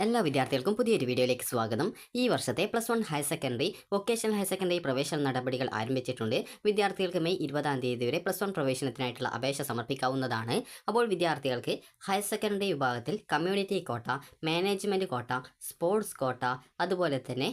എല്ലാ വിദ്യാർത്ഥികൾക്കും പുതിയൊരു വീഡിയോയിലേക്ക് സ്വാഗതം. ഈ വർഷത്തെ +1 higher secondary, vocational higher secondary പ്രവേശന നടപടികൾ ആരംഭിച്ചിട്ടുണ്ട്. വിദ്യാർത്ഥികൾക്ക് മെയ് 20-ാം തീയതി വരെ +1 പ്രവേശനത്തിനായിട്ടുള്ള അപേക്ഷ സമർപ്പിക്കാവുന്നതാണ്. അപ്പോൾ വിദ്യാർത്ഥികൾക്ക് ഹയർ സെക്കൻഡറി വിഭാഗത്തിൽ കമ്മ്യൂണിറ്റി കോട്ട, മാനേജ്മെൻറ്റ് കോട്ട, സ്പോർട്സ് കോട്ട, അതുപോലെ തന്നെ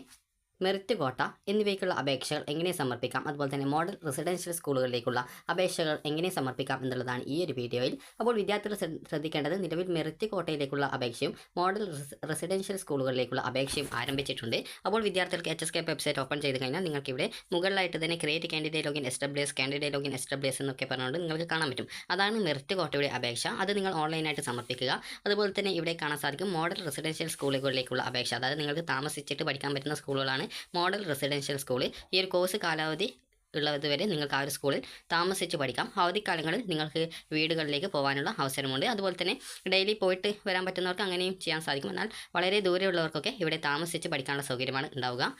മെറിറ്റ് കോട്ട എന്നിവയ്ക്കുള്ള അപേക്ഷകൾ എങ്ങനെ സമർപ്പിക്കാം, അതുപോലെ തന്നെ മോഡൽ റെസിഡൻഷ്യൽ സ്കൂളുകളിലേക്കുള്ള അപേക്ഷകൾ എങ്ങനെ സമർപ്പിക്കാം എന്നുള്ളതാണ് ഈ ഒരു വീഡിയോയിൽ. അപ്പോൾ വിദ്യാർത്ഥികൾ ശ്രദ്ധിക്കേണ്ടത്, നിലവിൽ മെറിറ്റ് കോട്ടയിലേക്കുള്ള അപേക്ഷയും മോഡൽ റെസിഡൻഷ്യൽ സ്കൂളുകളിലേക്കുള്ള അപേക്ഷയും ആരംഭിച്ചിട്ടുണ്ട്. അപ്പോൾ വിദ്യാർത്ഥികൾക്ക് HSK വെബ്സൈറ്റ് ഓപ്പൺ ചെയ്ത് കഴിഞ്ഞാൽ നിങ്ങൾക്ക് ഇവിടെ മുകളിലായിട്ട് തന്നെ create candidate login SWS, candidate login SWS എന്നൊക്കെ പറഞ്ഞുകൊണ്ട് നിങ്ങൾക്ക് കാണാൻ പറ്റും. അതാണ് മെറിറ്റ് കോട്ടയുടെ അപേക്ഷ. അത് നിങ്ങൾ ഓൺലൈനായിട്ട് സമർപ്പിക്കുക. അതുപോലെ തന്നെ ഇവിടെ കാണാൻ സാധിക്കും മോഡൽ റെസിഡൻഷ്യൽ സ്കൂളുകളിലേക്കുള്ള അപേക്ഷ. അതായത് നിങ്ങൾക്ക് താമസിച്ചിട്ട് പഠിക്കാൻ പറ്റുന്ന സ്കൂളുകളാണ് മോഡൽ റെസിഡൻഷ്യൽ സ്കൂൾ. ഈ ഒരു കോഴ്സ് കാലാവധി ഉള്ളത് വരെ നിങ്ങൾക്ക് ആ ഒരു സ്കൂളിൽ താമസിച്ച് പഠിക്കാം. അവധിക്കാലങ്ങളിൽ നിങ്ങൾക്ക് വീടുകളിലേക്ക് പോകാനുള്ള അവസരമുണ്ട്. അതുപോലെ തന്നെ ഡെയിലി പോയിട്ട് വരാൻ പറ്റുന്നവർക്ക് അങ്ങനെയും ചെയ്യാൻ സാധിക്കും. എന്നാൽ വളരെ ദൂരെയുള്ളവർക്കൊക്കെ ഇവിടെ താമസിച്ച് പഠിക്കാനുള്ള സൗകര്യമാണ് ഉണ്ടാവുക.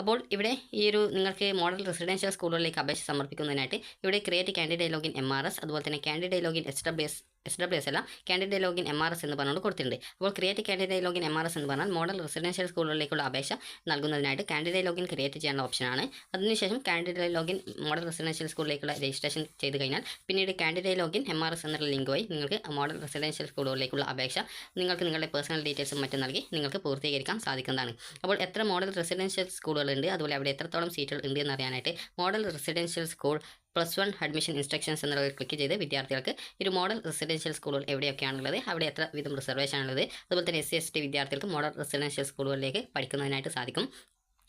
അപ്പോൾ ഇവിടെ ഈ ഒരു നിങ്ങൾക്ക് മോഡൽ റെസിഡൻഷ്യൽ സ്കൂളുകളിലേക്ക് അപേക്ഷ സമർപ്പിക്കുന്നതിനായിട്ട് ഇവിടെ ക്രിയേറ്റ് കാൻഡിഡേറ്റ് ലോഗിൻ MRS, അതുപോലെ തന്നെ കാൻഡിഡേറ്റ് ലോഗിൻ SWS അല്ല, കാൻഡിഡേറ്റ് ലോഗിൻ MRS എന്ന് പറഞ്ഞുകൊണ്ട് കൊടുത്തിട്ടുണ്ട്. അപ്പോൾ ക്രിയേറ്റ് കാൻഡിഡേറ്റ് ലോഗിൻ MRS എന്ന് പറഞ്ഞാൽ മോഡൽ റെസിഡൻഷ്യൽ സ്കൂളുകളിലേക്കുള്ള അപേക്ഷ നൽകുന്നതിനായിട്ട് കാൻഡിഡേറ്റ് ലോഗിൻ ക്രിയേറ്റ് ചെയ്യാനുള്ള ഓപ്ഷനാണ്. അതിനുശേഷം കാൻഡിഡേറ്റ് ലോഗിൻ മോഡൽ റെസിഡൻഷ്യൽ സ്കൂളിലേക്കുള്ള രജിസ്ട്രേഷൻ ചെയ്ത് കഴിഞ്ഞാൽ പിന്നീട് കാൻഡിഡേറ്റ് ലോഗിൻ MRS എന്നുള്ള ലിങ്ക് വഴി നിങ്ങൾക്ക് മോഡൽ റെസിഡൻഷ്യൽ സ്കൂളുകളിലേക്കുള്ള അപേക്ഷ നിങ്ങൾക്ക് നിങ്ങളുടെ പേഴ്സണൽ ഡീറ്റെയിൽസും മറ്റും നൽകി നിങ്ങൾക്ക് പൂർത്തീകരിക്കാൻ സാധിക്കുന്നതാണ്. അപ്പോൾ എത്ര മോഡൽ റെസിഡൻഷ്യൽ സ്കൂളുകളുണ്ട്, അതുപോലെ അവിടെ എത്രത്തോളം സീറ്റുകൾ ഉണ്ട് എന്നറിയാനായിട്ട് model residential school +1 admission instructions എന്നുള്ളത് ക്ലിക്ക് ചെയ്ത് വിദ്യാർത്ഥികൾക്ക് ഒരു മോഡൽ റെസിഡൻഷ്യൽ സ്കൂളുകൾ എവിടെയൊക്കെയാണുള്ളത്, അവിടെ എത്ര വീതം റിസർവേഷൻ ആണുള്ളത്, അതുപോലെ തന്നെ SC ST വിദ്യാർത്ഥികൾക്ക് മോഡൽ റെസിഡൻഷ്യൽ സ്കൂളുകളിലേക്ക് പഠിക്കുന്നതിനായിട്ട് സാധിക്കും.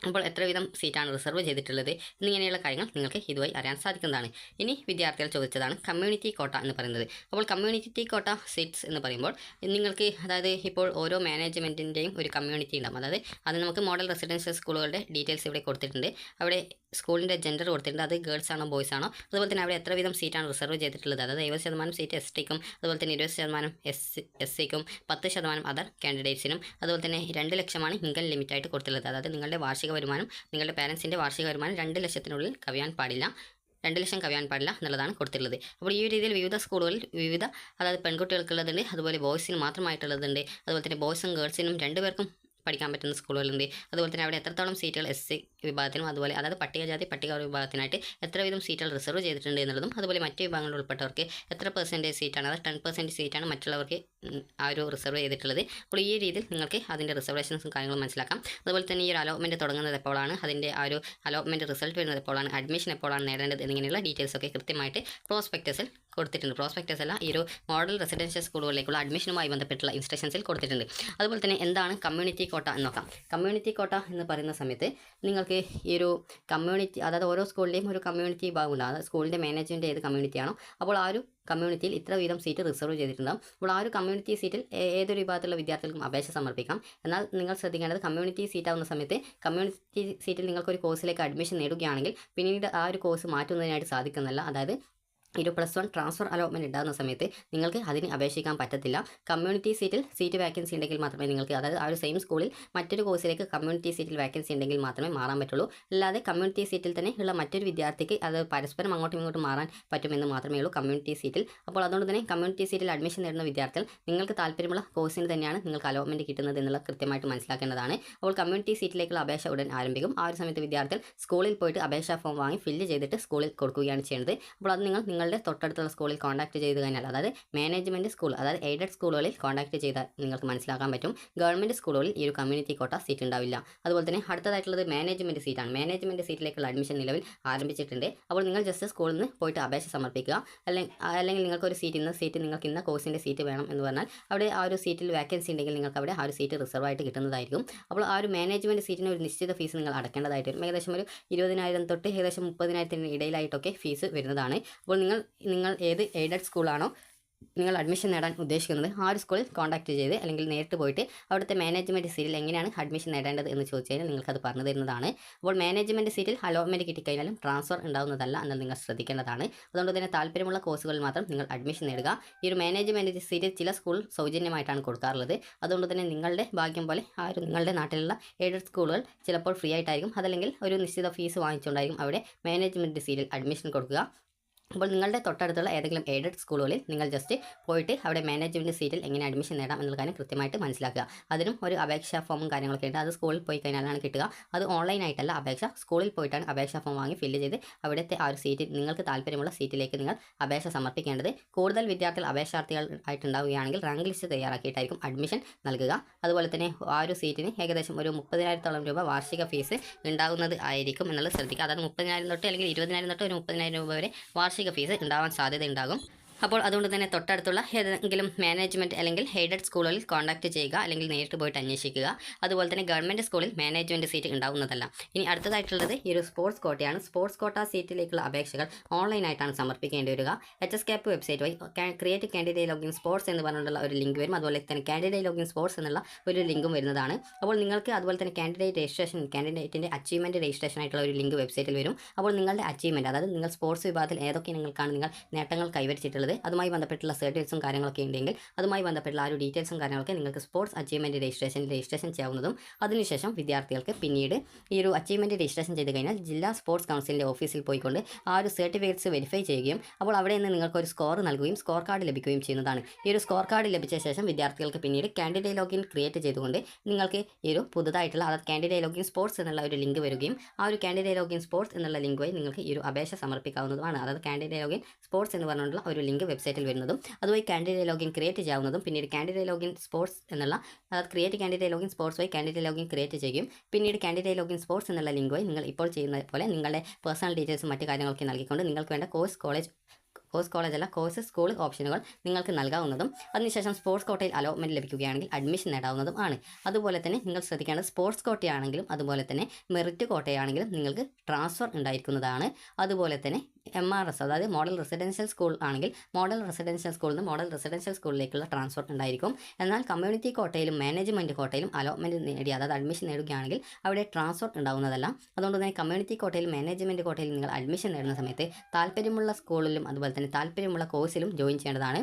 അപ്പോൾ എത്ര വീതം സീറ്റാണ് റിസർവ് ചെയ്തിട്ടുള്ളത് എന്നിങ്ങനെയുള്ള കാര്യങ്ങൾ നിങ്ങൾക്ക് ഇതുവഴി അറിയാൻ സാധിക്കുന്നതാണ്. ഇനി വിദ്യാർത്ഥികൾ ചോദിച്ചതാണ് കമ്മ്യൂണിറ്റി കോട്ട എന്ന് പറയുന്നത്. അപ്പോൾ കമ്മ്യൂണിറ്റി കോട്ട സീറ്റ്സ് എന്ന് പറയുമ്പോൾ നിങ്ങൾക്ക്, അതായത് ഇപ്പോൾ ഓരോ മാനേജ്മെൻറ്റിൻ്റെയും ഒരു കമ്മ്യൂണിറ്റി ഉണ്ടാകും. അതായത് അത് നമുക്ക് മോഡൽ റെസിഡൻഷ്യൽ സ്കൂളുകളുടെ ഡീറ്റെയിൽസ് ഇവിടെ കൊടുത്തിട്ടുണ്ട്. അവിടെ സ്കൂളിൻ്റെ ജെൻഡർ കൊടുത്തിട്ടുണ്ട്, അത് ഗേൾസ് ആണോ ബോയ്സ് ആണോ, അതുപോലെ തന്നെ അവിടെ എത്ര വീതം സീറ്റാണ് റിസർവ് ചെയ്തിട്ടുള്ളത്. അതായത് 70% സീറ്റ് STക്കും, അതുപോലെ തന്നെ 20% SCക്കും, 10% അതർ കാൻഡിഡേറ്റ്സിനും, അതുപോലെ തന്നെ 2 ലക്ഷമാണ് ഇൻകം ലിമിറ്റായിട്ട് കൊടുത്തിട്ടുള്ളത്. അതായത് നിങ്ങളുടെ വാർഷിക വരുമാനം, നിങ്ങളുടെ പാരൻസിൻ്റെ വാർഷിക വരുമാനം 2 ലക്ഷത്തിനുള്ളിൽ കവിയാൻ പാടില്ല, 2 ലക്ഷം കവിയാൻ പാടില്ല എന്നുള്ളതാണ് കൊടുത്തിട്ടുള്ളത്. അപ്പോൾ ഈ ഒരു രീതിയിൽ വിവിധ സ്കൂളുകളിൽ വിവിധ, അതായത് പെൺകുട്ടികൾക്കുള്ളതുണ്ട്, അതുപോലെ ബോയ്സിന് മാത്രമായിട്ടുള്ളതുണ്ട്, അതുപോലെ തന്നെ ബോയ്സും ഗേൾസിനും 2 പേർക്കും പഠിക്കാൻ പറ്റുന്ന സ്കൂളുകളുണ്ട്. അതുപോലെ തന്നെ അവിടെ എത്രത്തോളം സീറ്റുകൾ SC വിഭാഗത്തിനും, അതുപോലെ അതായത് പട്ടികജാതി പട്ടികവർഗ വിഭാഗത്തിനായിട്ട് എത്ര വീതം സീറ്റുകൾ റിസർവ് ചെയ്തിട്ടുണ്ട് എന്നുള്ളതും, അതുപോലെ മറ്റ് വിഭാഗങ്ങളിൽ ഉൾപ്പെട്ടവർക്ക് എത്ര % സീറ്റാണ്, അതായത് 10% സീറ്റാണ് മറ്റുള്ളവർക്ക് ആ ഒരു റിസർവ് ചെയ്തിട്ടുള്ളത്. അപ്പോൾ ഈ രീതിയിൽ നിങ്ങൾക്ക് അതിൻ്റെ റിസർവേഷൻസും കാര്യങ്ങളും മനസ്സിലാക്കാം. അതുപോലെ തന്നെ ഈ ഒരു അലോട്ട്മെൻറ്റ് തുടങ്ങുന്നത് എപ്പോഴാണ്, അതിൻ്റെ ആ ഒരു അലോട്ട്മെൻറ്റ് റിസൾട്ട് വരുന്നത് എപ്പോഴാണ്, അഡ്മിഷൻ എപ്പോഴാണ് നേടേണ്ടത് എന്നിങ്ങനെയുള്ള ഡീറ്റെയിൽസൊക്കെ കൃത്യമായിട്ട് പ്രോസ്പെക്ടസിൽ കൊടുത്തിട്ടുണ്ട്. പ്രോസ്പെക്ടസ് അല്ല, ഈ ഒരു മോഡൽ റെസിഡൻഷ്യൽ സ്കൂളുകളിലേക്കുള്ള അഡ്മിഷനുമായി ബന്ധപ്പെട്ടുള്ള ഇൻസ്ട്രക്ഷൻസിൽ കൊടുത്തിട്ടുണ്ട്. അതുപോലെ തന്നെ എന്താണ് കമ്മ്യൂണിറ്റി കോട്ട എന്ന് നോക്കാം. കമ്മ്യൂണിറ്റി കോട്ട എന്ന് പറയുന്ന സമയത്ത് നിങ്ങൾക്ക് ഈ ഒരു കമ്മ്യൂണിറ്റി, അതായത് ഓരോ സ്കൂളിൻ്റെയും ഒരു കമ്മ്യൂണിറ്റി വിഭാഗമുണ്ട്. അതായത് സ്കൂളിൻ്റെ മാനേജ്മെൻറ്റ് ഏത് കമ്മ്യൂണിറ്റിയാണോ, അപ്പോൾ ആ ഒരു കമ്മ്യൂണിറ്റിയിൽ ഇത്ര വീതം സീറ്റ് റിസർവ് ചെയ്തിട്ടുണ്ടാകും. അപ്പോൾ ആ ഒരു കമ്മ്യൂണിറ്റി സീറ്റിൽ ഏതൊരു വിഭാഗത്തിലുള്ള വിദ്യാർത്ഥികൾക്കും അപേക്ഷ സമർപ്പിക്കാം. എന്നാൽ നിങ്ങൾ ശ്രദ്ധിക്കേണ്ടത്, കമ്മ്യൂണിറ്റി സീറ്റ് ആവുന്ന സമയത്ത് കമ്മ്യൂണിറ്റി സീറ്റിൽ നിങ്ങൾക്കൊരു കോഴ്സിലേക്ക് അഡ്മിഷൻ നേടുകയാണെങ്കിൽ പിന്നീട് ആ ഒരു കോഴ്സ് മാറ്റുന്നതിനായിട്ട് സാധിക്കുന്നതല്ല. അതായത് ഒരു +1 ട്രാൻസ്ഫർ അലോട്ട്മെൻറ്റ് ഉണ്ടാകുന്ന സമയത്ത് നിങ്ങൾക്ക് അതിന് അപേക്ഷിക്കാൻ പറ്റത്തില്ല. കമ്മ്യൂണിറ്റി സീറ്റിൽ സീറ്റ് വാക്കൻസി ഉണ്ടെങ്കിൽ മാത്രമേ നിങ്ങൾക്ക്, അതായത് ആ ഒരു സെയിം സ്കൂളിൽ മറ്റൊരു കോഴ്സിലേക്ക് കമ്മ്യൂണിറ്റി സീറ്റിൽ വാക്കൻസി ഉണ്ടെങ്കിൽ മാത്രമേ മാറാൻ പറ്റുള്ളൂ. അല്ലാതെ കമ്മ്യൂണിറ്റി സീറ്റിൽ തന്നെ ഉള്ള മറ്റൊരു വിദ്യാർത്ഥിക്ക് അത് പരസ്പരം അങ്ങോട്ടും ഇങ്ങോട്ടും മാറാൻ പറ്റുമെന്ന് മാത്രമേ ഉള്ളൂ കമ്മ്യൂണിറ്റി സീറ്റിൽ. അപ്പോൾ അതുകൊണ്ട് തന്നെ കമ്മ്യൂണിറ്റി സീറ്റിൽ അഡ്മിഷൻ നേടുന്ന വിദ്യാർത്ഥികൾ നിങ്ങൾക്ക് താല്പര്യമുള്ള കോഴ്സിന് തന്നെയാണ് നിങ്ങൾക്ക് അലോട്ട്മെൻറ്റ് കിട്ടുന്നത് എന്നുള്ളത് കൃത്യമായിട്ട് മനസ്സിലാക്കേണ്ടതാണ്. അപ്പോൾ കമ്മ്യൂണിറ്റി സീറ്റിലേക്കുള്ള അപേക്ഷ ഉടൻ ആരംഭിക്കും. ആ ഒരു സമയത്ത് വിദ്യാർത്ഥികൾ സ്കൂളിൽ പോയിട്ട് അപേക്ഷാ ഫോം വാങ്ങി ഫില്ല് ചെയ്തിട്ട് സ്കൂളിൽ കൊടുക്കുകയാണ് ചെയ്യുന്നത്. അപ്പോൾ അത് നിങ്ങളുടെ തൊട്ടടുത്തുള്ള സ്കൂളിൽ കോൺടാക്ട് ചെയ്ത് കഴിഞ്ഞാൽ, അതായത് മാനേജ്മെൻറ്റ് സ്കൂൾ, അതായത് എയ്ഡഡ് സ്കൂളുകളിൽ കോൺടാക്ട് ചെയ്താൽ നിങ്ങൾക്ക് മനസ്സിലാക്കാൻ പറ്റും. ഗവൺമെൻറ് സ്കൂളുകളിൽ ഈ ഒരു കമ്മ്യൂണിറ്റി കോട്ട സീറ്റ് ഉണ്ടാവില്ല. അതുപോലെ തന്നെ അടുത്തതായിട്ടുള്ളത് മാനേജ്മെൻറ്റ് സീറ്റാണ്. മാനേജ്മെൻറ്റ് സീറ്റിലേക്കുള്ള അഡ്മിഷൻ നിലവിൽ ആരംഭിച്ചിട്ടുണ്ട്. അപ്പോൾ നിങ്ങൾ ജസ്റ്റ് സ്കൂളിൽ നിന്ന് പോയിട്ട് അപേക്ഷ സമർപ്പിക്കുക. അല്ലെങ്കിൽ നിങ്ങൾക്കൊരു നിങ്ങൾക്ക് ഇന്ന കോഴ്സിൻ്റെ സീറ്റ് വേണം എന്ന് പറഞ്ഞാൽ അവിടെ ആ ഒരു സീറ്റിൽ വാക്കൻസി ഉണ്ടെങ്കിൽ നിങ്ങൾക്ക് അവിടെ ആ ഒരു സീറ്റ് റിസർവ് ആയിട്ട് കിട്ടുന്നതായിരിക്കും. അപ്പോൾ ആ ഒരു മാനേജ്മെൻറ്റ് സീറ്റിന് ഒരു നിശ്ചിത ഫീസ് നിങ്ങൾ അടക്കേണ്ടതായിട്ട് വരും. ഏകദേശം ഒരു 20,000 തൊട്ട് ഏകദേശം 30,000 ഇടയിലായിട്ടൊക്കെ ഫീസ് വരുന്നതാണ്. അപ്പോൾ നിങ്ങൾ ഏത് എയ്ഡഡ് സ്കൂളാണോ നിങ്ങൾ അഡ്മിഷൻ നേടാൻ ഉദ്ദേശിക്കുന്നത് ആ ഒരു സ്കൂളിൽ കോൺടാക്ട് ചെയ്ത് അല്ലെങ്കിൽ നേരിട്ട് പോയിട്ട് അവിടുത്തെ മാനേജ്മെൻറ്റ് സീറ്റിൽ എങ്ങനെയാണ് അഡ്മിഷൻ നേടേണ്ടത് എന്ന് ചോദിച്ചു കഴിഞ്ഞാൽ നിങ്ങൾക്കത് പറഞ്ഞു തരുന്നതാണ്. അപ്പോൾ മാനേജ്മെൻറ്റ് സീറ്റിൽ അലോട്ട്മെൻറ്റ് കിട്ടിക്കഴിഞ്ഞാലും ട്രാൻസ്ഫർ ഉണ്ടാകുന്നതല്ല എന്നത് നിങ്ങൾ ശ്രദ്ധിക്കേണ്ടതാണ്. അതുകൊണ്ട് തന്നെ താല്പര്യമുള്ള കോഴ്സുകളിൽ മാത്രം നിങ്ങൾ അഡ്മിഷൻ നേടുക. ഈ ഒരു മാനേജ്മെൻറ്റ് സീറ്റിൽ ചില സ്കൂൾ സൗജന്യമായിട്ടാണ് കൊടുക്കാറുള്ളത്. അതുകൊണ്ട് തന്നെ നിങ്ങളുടെ ഭാഗ്യം പോലെ ആ ഒരു നിങ്ങളുടെ നാട്ടിലുള്ള എയ്ഡഡ് സ്കൂളുകൾ ചിലപ്പോൾ ഫ്രീ ആയിട്ടായിരിക്കും, അതല്ലെങ്കിൽ ഒരു നിശ്ചിത ഫീസ് വാങ്ങിച്ചുകൊണ്ടായിരിക്കും അവിടെ മാനേജ്മെൻറ്റ് സീറ്റിൽ അഡ്മിഷൻ കൊടുക്കുക. അപ്പോൾ നിങ്ങളുടെ തൊട്ടടുത്തുള്ള ഏതെങ്കിലും എയ്ഡഡ് സ്കൂളുകളിൽ നിങ്ങൾ ജസ്റ്റ് പോയിട്ട് അവിടെ മാനേജ്മെൻറ്റ് സീറ്റിൽ എങ്ങനെ അഡ്മിഷൻ നേടാം എന്നുള്ള കാര്യം കൃത്യമായിട്ട് മനസ്സിലാക്കുക. അതിനും ഒരു അപേക്ഷാ ഫോമും കാര്യങ്ങളൊക്കെ ഉണ്ട്. അത് സ്കൂളിൽ പോയി കഴിഞ്ഞാലാണ് കിട്ടുക. അത് ഓൺലൈനായിട്ടല്ല അപേക്ഷ, സ്കൂളിൽ പോയിട്ടാണ് അപേക്ഷാ ഫോം വാങ്ങി ഫില്ല് ചെയ്ത് അവിടുത്തെ ആ ഒരു സീറ്റിൽ നിങ്ങൾക്ക് താല്പര്യമുള്ള സീറ്റിലേക്ക് നിങ്ങൾ അപേക്ഷ സമർപ്പിക്കേണ്ടത്. കൂടുതൽ വിദ്യാർത്ഥികൾ അപേക്ഷാർത്ഥികൾ ആയിട്ടുണ്ടാവുകയാണെങ്കിൽ റാങ്ക് ലിസ്റ്റ് തയ്യാറാക്കിയിട്ടായിരിക്കും അഡ്മിഷൻ നൽകുക. അതുപോലെ തന്നെ ആ ഒരു സീറ്റിന് ഏകദേശം ഒരു 30,000 രൂപ വാർഷിക ഫീസ് ഉണ്ടാകുന്നത് ആയിരിക്കും എന്നുള്ളത് ശ്രദ്ധിക്കുക. അതായത് 30,000 തൊട്ട് അല്ലെങ്കിൽ 20,000 തൊട്ട് ഒരു 30,000 രൂപ വരെ വാർഷിക ഫീസ് ഉണ്ടാവാൻ സാധ്യതയുണ്ടാകും. അപ്പോൾ അതുകൊണ്ട് തന്നെ തൊട്ടടുത്തുള്ള ഏതെങ്കിലും മാനേജ്മെൻറ്റ് അല്ലെങ്കിൽ എയ്ഡഡ് സ്കൂളുകളിൽ കോൺടാക്ട് ചെയ്യുക, അല്ലെങ്കിൽ നേരിട്ട് പോയിട്ട് അന്വേഷിക്കുക. അതുപോലെ തന്നെ ഗവൺമെൻറ് സ്കൂളിൽ മാനേജ്മെൻറ്റ് സീറ്റ് ഉണ്ടാവുന്നതല്ല. ഇനി അടുത്തതായിട്ടുള്ളത് ഈ ഒരു സ്പോർട്സ് കോട്ടയാണ്. സ്പോർട്സ് കോട്ട സീറ്റിലേക്കുള്ള അപേക്ഷകൾ ഓൺലൈനായിട്ടാണ് സമർപ്പിക്കേണ്ടി വരിക. HSCAP വെബ്സൈറ്റ് വഴി ക്രിയേറ്റ് കാൻഡിഡേറ്റ് ലോഗിൻ സ്പോർട്സ് എന്ന് പറഞ്ഞിട്ടുള്ള ഒരു ലിങ്ക് വരും. അതുപോലെ തന്നെ കാൻഡിഡേറ്റ് ലോഗിൻ സ്പോർട്സ് എന്നുള്ള ഒരു ലിങ്കും വരുന്നതാണ്. അപ്പോൾ നിങ്ങൾക്ക് അതുപോലെ തന്നെ കാൻഡിഡേറ്റിൻ്റെ അച്ചീവ്മെൻറ്റ് രജിസ്ട്രേഷൻ ആയിട്ടുള്ള ഒരു ലിങ്ക് വെബ്സൈറ്റിൽ വരും. അപ്പോൾ നിങ്ങളുടെ അച്ചീവ്മെൻറ്റ്, അതായത് നിങ്ങൾ സ്പോർട്സ് വിഭാഗത്തിൽ ഏതൊക്കെ നിങ്ങൾക്കാണ് നിങ്ങൾ നേട്ടങ്ങൾ കൈവരിച്ചിട്ടുള്ളത്, അതുമായി ബന്ധപ്പെട്ടുള്ള സർട്ടിഫിക്കറ്റ്സും കാര്യങ്ങളൊക്കെ ഉണ്ടെങ്കിൽ അതുമായി ബന്ധപ്പെട്ടുള്ള ആ ഒരു ഡീറ്റെയിൽസും കാര്യങ്ങളൊക്കെ നിങ്ങൾക്ക് സ്പോർട്സ് അച്ചീവ്മെൻറ്റ് രജിസ്ട്രേഷൻ ചെയ്യാവുന്നതും. അതിനുശേഷം വിദ്യാർത്ഥികൾക്ക് പിന്നീട് ഈ ഒരു അച്ചീവ്മെൻറ്റ് രജിസ്ട്രേഷൻ ചെയ്ത് കഴിഞ്ഞാൽ ജില്ലാ സ്പോർട്സ് കൗൺസിലിൻ്റെ ഓഫീസിൽ പോയിക്കൊണ്ട് ആ ഒരു സർട്ടിഫിക്കറ്റ്സ് വെരിഫൈ ചെയ്യുകയും അപ്പോൾ അവിടെ നിന്ന് നിങ്ങൾക്ക് ഒരു സ്കോർ നൽകുകയും സ്കോർ കാർഡ് ലഭിക്കുകയും ചെയ്യുന്നതാണ്. ഈ ഒരു സ്കോർ കാർഡ് ലഭിച്ച ശേഷം വിദ്യാർത്ഥികൾക്ക് പിന്നീട് കാൻഡിഡേറ്റ് ലോഗിൻ ക്രിയേറ്റ് ചെയ്തുകൊണ്ട് നിങ്ങൾക്ക് ഈ ഒരു പുതുതായിട്ടുള്ള, അതായത് കാൻഡിഡേറ്റ് ലോഗിൻ സ്പോർട്സ് എന്നുള്ള ഒരു ലിങ്ക് വരികയും ആ ഒരു കാൻഡിഡേറ്റ് ലോഗിൻ സ്പോർട്സ് എന്നുള്ള ലിങ്ക് വഴി നിങ്ങൾക്ക് ഈ ഒരു അപേക്ഷ സമർപ്പിക്കാവുന്നതുമാണ്. അതായത് കാൻഡിഡേറ്റ് ലോഗിൻ സ്പോർട്സ് എന്ന് പറഞ്ഞുള്ള ഒരു ലിങ്ക് വെബ്സൈറ്റിൽ വരുന്നതും അതുവഴി കാൻഡിഡേറ്റ് ലോഗിൻ ക്രിയേറ്റ് ചെയ്യാവുന്നതും പിന്നീട് കാൻഡിഡേറ്റ് ലോഗിൻ സ്പോർട്സ് എന്നുള്ള, അതായത് ക്രിയേറ്റ് കാൻഡിഡേറ്റ് ലോഗിൻ സ്പോർട്സ് വഴി കാൻഡിഡേറ്റ് ലോഗിൻ ക്രിയേറ്റ് ചെയ്യുകയും പിന്നീട് കാൻഡിഡേറ്റ് ലോഗിൻ സ്പോർട്സ് എന്നുള്ള ലിങ്ക് വഴി നിങ്ങൾ ഇപ്പോൾ ചെയ്യുന്നത് പോലെ നിങ്ങളുടെ പേഴ്സണൽ ഡീറ്റെയിൽസും മറ്റു കാര്യങ്ങളൊക്കെ നൽകിക്കൊണ്ട് നിങ്ങൾക്ക് വേണ്ട കോഴ്സ് സ്കൂൾ ഓപ്ഷനുകൾ നിങ്ങൾക്ക് നൽകാവുന്നതും. അതിനുശേഷം സ്പോർട്സ് കോട്ടയിൽ അലോട്ട്മെൻറ്റ് ലഭിക്കുകയാണെങ്കിൽ അഡ്മിഷൻ നേടാവുന്നതും ആണ്. അതുപോലെ തന്നെ നിങ്ങൾ ശ്രദ്ധിക്കേണ്ടത് സ്പോർട്സ് കോട്ടയാണെങ്കിലും അതുപോലെ തന്നെ മെറിറ്റ് കോട്ടയാണെങ്കിലും നിങ്ങൾക്ക് ട്രാൻസ്ഫർ ഉണ്ടായിരിക്കുന്നതാണ്. അതുപോലെ തന്നെ MRS, അതായത് മോഡൽ റെസിഡൻഷ്യൽ സ്കൂൾ ആണെങ്കിൽ മോഡൽ റെസിഡൻഷ്യൽ സ്കൂളിൽ നിന്ന് മോഡൽ റെസിഡൻഷ്യൽ സ്കൂളിലേക്കുള്ള ട്രാൻസ്ഫർ ഉണ്ടായിരിക്കും. എന്നാൽ കമ്മ്യൂണിറ്റി കോട്ടയിലും മാനേജ്മെൻറ്റ് കോട്ടയിലും അലോട്ട്മെൻറ്റ് നേടി, അതായത് അഡ്മിഷൻ നേടുകയാണെങ്കിൽ അവിടെ ട്രാൻസ്ഫർ ഉണ്ടാവുന്നതല്ല. അതുകൊണ്ട് തന്നെ കമ്മ്യൂണിറ്റി കോട്ടയിലും മാനേജ്മെൻറ്റ് കോട്ടയിലും നിങ്ങൾ അഡ്മിഷൻ നേടുന്ന സമയത്ത് താല്പര്യമുള്ള സ്കൂളിലും അതുപോലെ തന്നെ താല്പര്യമുള്ള കോഴ്സിലും ജോയിൻ ചെയ്യേണ്ടതാണ്.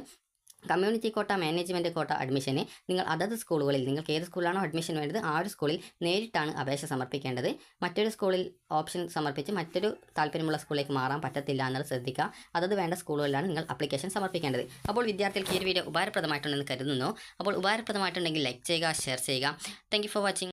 കമ്മ്യൂണിറ്റി കോട്ട, മാനേജ്മെൻറ്റ് കോട്ട അഡ്മിഷന് നിങ്ങൾ അതത് സ്കൂളുകളിൽ നിങ്ങൾക്ക് ഏത് സ്കൂളിലാണോ അഡ്മിഷൻ വേണ്ടത് ആ ഒരു സ്കൂളിൽ നേരിട്ടാണ് അപേക്ഷ സമർപ്പിക്കേണ്ടത്. മറ്റൊരു സ്കൂളിൽ ഓപ്ഷൻ സമർപ്പിച്ച് മറ്റൊരു താല്പര്യമുള്ള സ്കൂളിലേക്ക് മാറാൻ പറ്റത്തില്ല എന്നുള്ളത് ശ്രദ്ധിക്കുക. അതത് വേണ്ട സ്കൂളുകളിലാണ് നിങ്ങൾ അപ്ലിക്കേഷൻ സമർപ്പിക്കേണ്ടത്. അപ്പോൾ വിദ്യാർത്ഥികൾക്ക് ഈ ഒരു വീഡിയോ ഉപകാരപ്രദമായിട്ടുണ്ടെന്ന് കരുതുന്നു. അപ്പോൾ ഉപകാരപ്രദമായിട്ടുണ്ടെങ്കിൽ ലൈക്ക് ചെയ്യുക, ഷെയർ ചെയ്യുക. Thank you for watching.